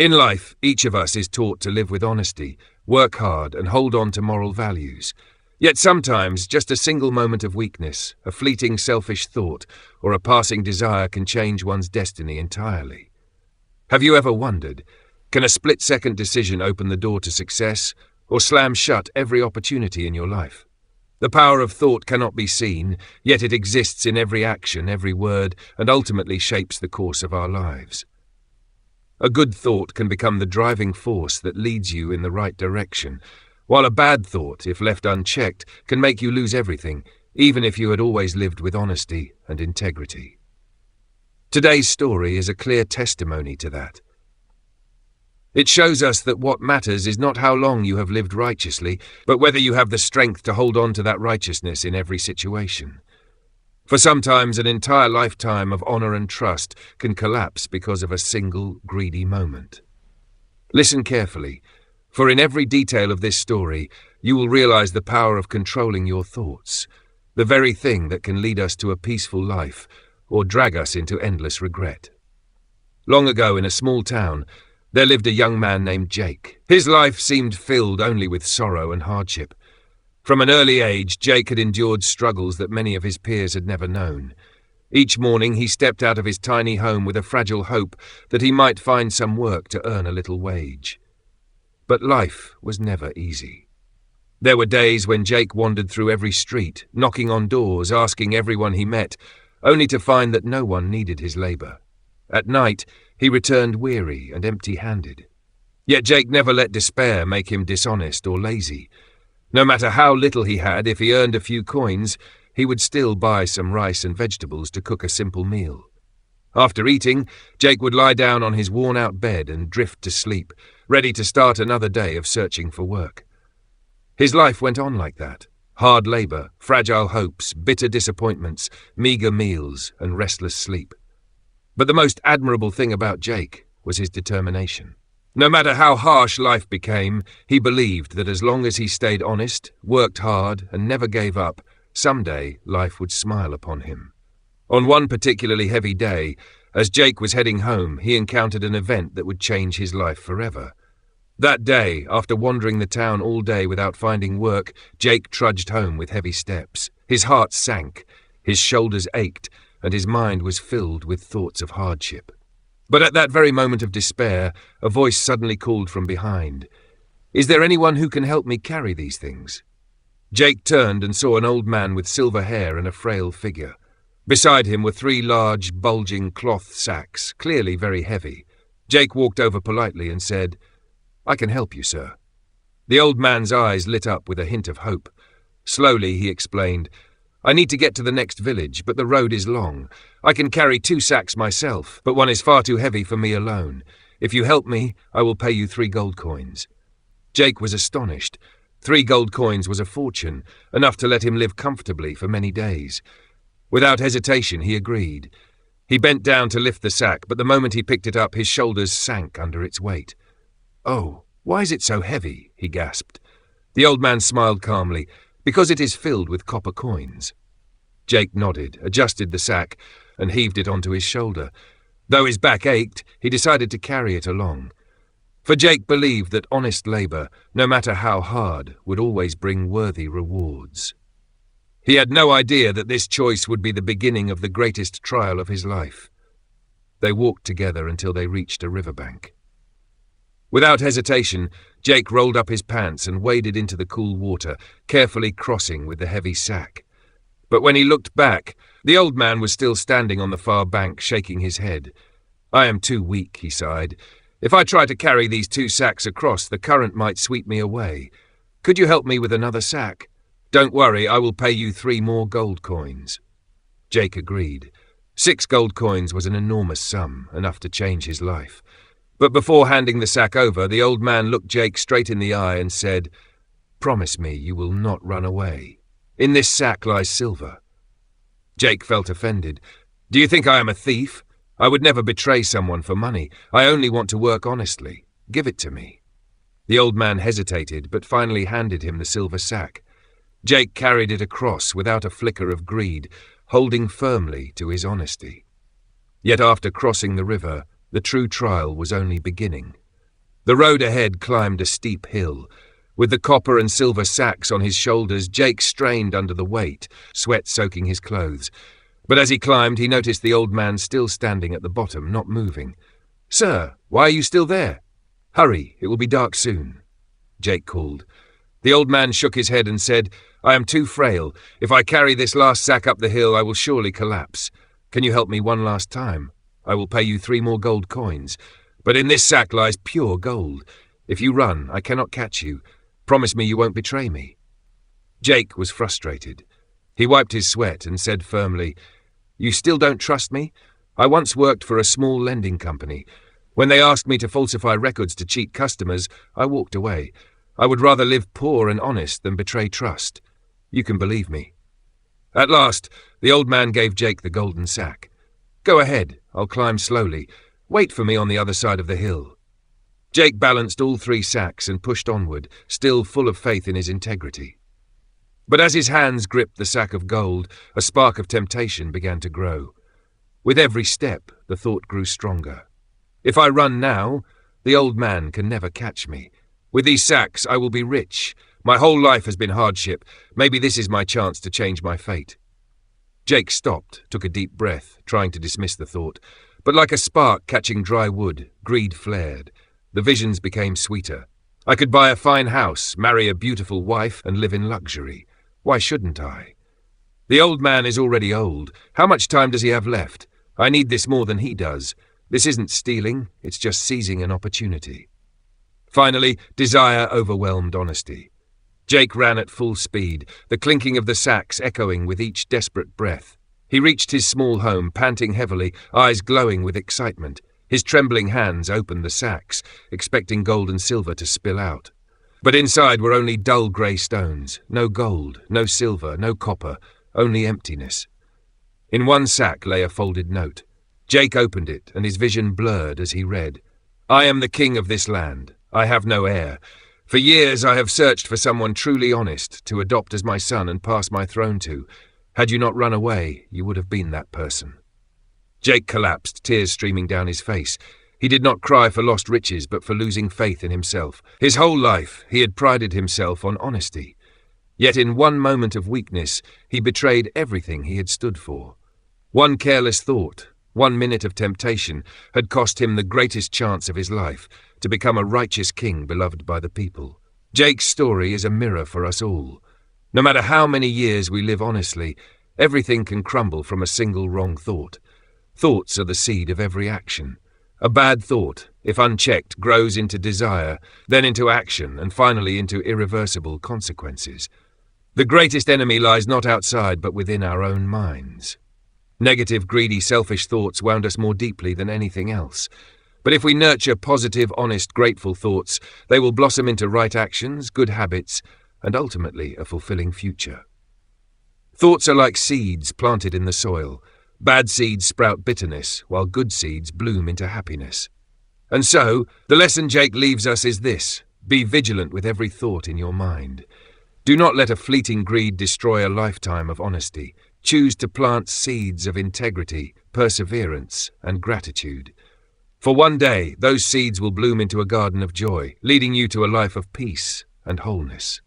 In life, each of us is taught to live with honesty, work hard, and hold on to moral values. Yet sometimes, just a single moment of weakness, a fleeting selfish thought, or a passing desire can change one's destiny entirely. Have you ever wondered, can a split-second decision open the door to success, or slam shut every opportunity in your life? The power of thought cannot be seen, yet it exists in every action, every word, and ultimately shapes the course of our lives. A good thought can become the driving force that leads you in the right direction, while a bad thought, if left unchecked, can make you lose everything, even if you had always lived with honesty and integrity. Today's story is a clear testimony to that. It shows us that what matters is not how long you have lived righteously, but whether you have the strength to hold on to that righteousness in every situation. For sometimes an entire lifetime of honor and trust can collapse because of a single greedy moment. Listen carefully, for in every detail of this story, you will realize the power of controlling your thoughts, the very thing that can lead us to a peaceful life or drag us into endless regret. Long ago in a small town, there lived a young man named Jake. His life seemed filled only with sorrow and hardship. From an early age, Jake had endured struggles that many of his peers had never known. Each morning he stepped out of his tiny home with a fragile hope that he might find some work to earn a little wage. But life was never easy. There were days when Jake wandered through every street, knocking on doors, asking everyone he met, only to find that no one needed his labor. At night, he returned weary and empty-handed. Yet Jake never let despair make him dishonest or lazy. No matter how little he had, if he earned a few coins, he would still buy some rice and vegetables to cook a simple meal. After eating, Jake would lie down on his worn-out bed and drift to sleep, ready to start another day of searching for work. His life went on like that. Hard labor, fragile hopes, bitter disappointments, meager meals, and restless sleep. But the most admirable thing about Jake was his determination. No matter how harsh life became, he believed that as long as he stayed honest, worked hard, and never gave up, someday life would smile upon him. On one particularly heavy day, as Jake was heading home, he encountered an event that would change his life forever. That day, after wandering the town all day without finding work, Jake trudged home with heavy steps. His heart sank, his shoulders ached, and his mind was filled with thoughts of hardship. But at that very moment of despair, a voice suddenly called from behind, "Is there anyone who can help me carry these things?" Jake turned and saw an old man with silver hair and a frail figure. Beside him were 3 large, bulging cloth sacks, clearly very heavy. Jake walked over politely and said, "I can help you, sir." The old man's eyes lit up with a hint of hope. Slowly he explained, "I need to get to the next village, but the road is long. I can carry 2 sacks myself, but one is far too heavy for me alone. If you help me, I will pay you 3 gold coins." Jake was astonished. 3 gold coins was a fortune, enough to let him live comfortably for many days. Without hesitation, he agreed. He bent down to lift the sack, but the moment he picked it up, his shoulders sank under its weight. "Oh, why is it so heavy?" he gasped. The old man smiled calmly. "Because it is filled with copper coins." Jake nodded, adjusted the sack, and heaved it onto his shoulder. Though his back ached, he decided to carry it along. For Jake believed that honest labor, no matter how hard, would always bring worthy rewards. He had no idea that this choice would be the beginning of the greatest trial of his life. They walked together until they reached a riverbank. Without hesitation, Jake rolled up his pants and waded into the cool water, carefully crossing with the heavy sack. But when he looked back, the old man was still standing on the far bank, shaking his head. "I am too weak," he sighed. "If I try to carry these 2 sacks across, the current might sweep me away. Could you help me with another sack? Don't worry, I will pay you 3 more gold coins." Jake agreed. 6 gold coins was an enormous sum, enough to change his life. But before handing the sack over, the old man looked Jake straight in the eye and said, "Promise me you will not run away. In this sack lies silver." Jake felt offended. "Do you think I am a thief? I would never betray someone for money. I only want to work honestly. Give it to me." The old man hesitated, but finally handed him the silver sack. Jake carried it across without a flicker of greed, holding firmly to his honesty. Yet after crossing the river, the true trial was only beginning. The road ahead climbed a steep hill. With the copper and silver sacks on his shoulders, Jake strained under the weight, sweat soaking his clothes. But as he climbed, he noticed the old man still standing at the bottom, not moving. "Sir, why are you still there?" "Hurry, it will be dark soon," Jake called. The old man shook his head and said, "I am too frail. If I carry this last sack up the hill, I will surely collapse. Can you help me one last time? I will pay you 3 more gold coins. But in this sack lies pure gold. If you run, I cannot catch you. Promise me you won't betray me." Jake was frustrated. He wiped his sweat and said firmly, "You still don't trust me? I once worked for a small lending company. When they asked me to falsify records to cheat customers, I walked away. I would rather live poor and honest than betray trust. You can believe me." At last, the old man gave Jake the golden sack. "Go ahead, I'll climb slowly. Wait for me on the other side of the hill." Jake balanced all 3 sacks and pushed onward, still full of faith in his integrity. But as his hands gripped the sack of gold, a spark of temptation began to grow. With every step, the thought grew stronger. If I run now, the old man can never catch me. With these sacks, I will be rich. My whole life has been hardship. Maybe this is my chance to change my fate. Jake stopped, took a deep breath, trying to dismiss the thought. But like a spark catching dry wood, greed flared. The visions became sweeter. I could buy a fine house, marry a beautiful wife, and live in luxury. Why shouldn't I? The old man is already old. How much time does he have left? I need this more than he does. This isn't stealing, it's just seizing an opportunity. Finally, desire overwhelmed honesty. Jake ran at full speed, the clinking of the sacks echoing with each desperate breath. He reached his small home, panting heavily, eyes glowing with excitement. His trembling hands opened the sacks, expecting gold and silver to spill out. But inside were only dull grey stones, no gold, no silver, no copper, only emptiness. In one sack lay a folded note. Jake opened it, and his vision blurred as he read, "I am the king of this land. I have no heir. For years I have searched for someone truly honest to adopt as my son and pass my throne to. Had you not run away, you would have been that person." Jake collapsed, tears streaming down his face. He did not cry for lost riches, but for losing faith in himself. His whole life, he had prided himself on honesty. Yet in one moment of weakness, he betrayed everything he had stood for. One careless thought, 1 minute of temptation, had cost him the greatest chance of his life, to become a righteous king beloved by the people. Jake's story is a mirror for us all. No matter how many years we live honestly, everything can crumble from a single wrong thought. Thoughts are the seed of every action. A bad thought, if unchecked, grows into desire, then into action, and finally into irreversible consequences. The greatest enemy lies not outside but within our own minds. Negative, greedy, selfish thoughts wound us more deeply than anything else. But if we nurture positive, honest, grateful thoughts, they will blossom into right actions, good habits, and ultimately a fulfilling future. Thoughts are like seeds planted in the soil. Bad seeds sprout bitterness, while good seeds bloom into happiness. And so, the lesson Jake leaves us is this: be vigilant with every thought in your mind. Do not let a fleeting greed destroy a lifetime of honesty. Choose to plant seeds of integrity, perseverance, and gratitude. For one day, those seeds will bloom into a garden of joy, leading you to a life of peace and wholeness.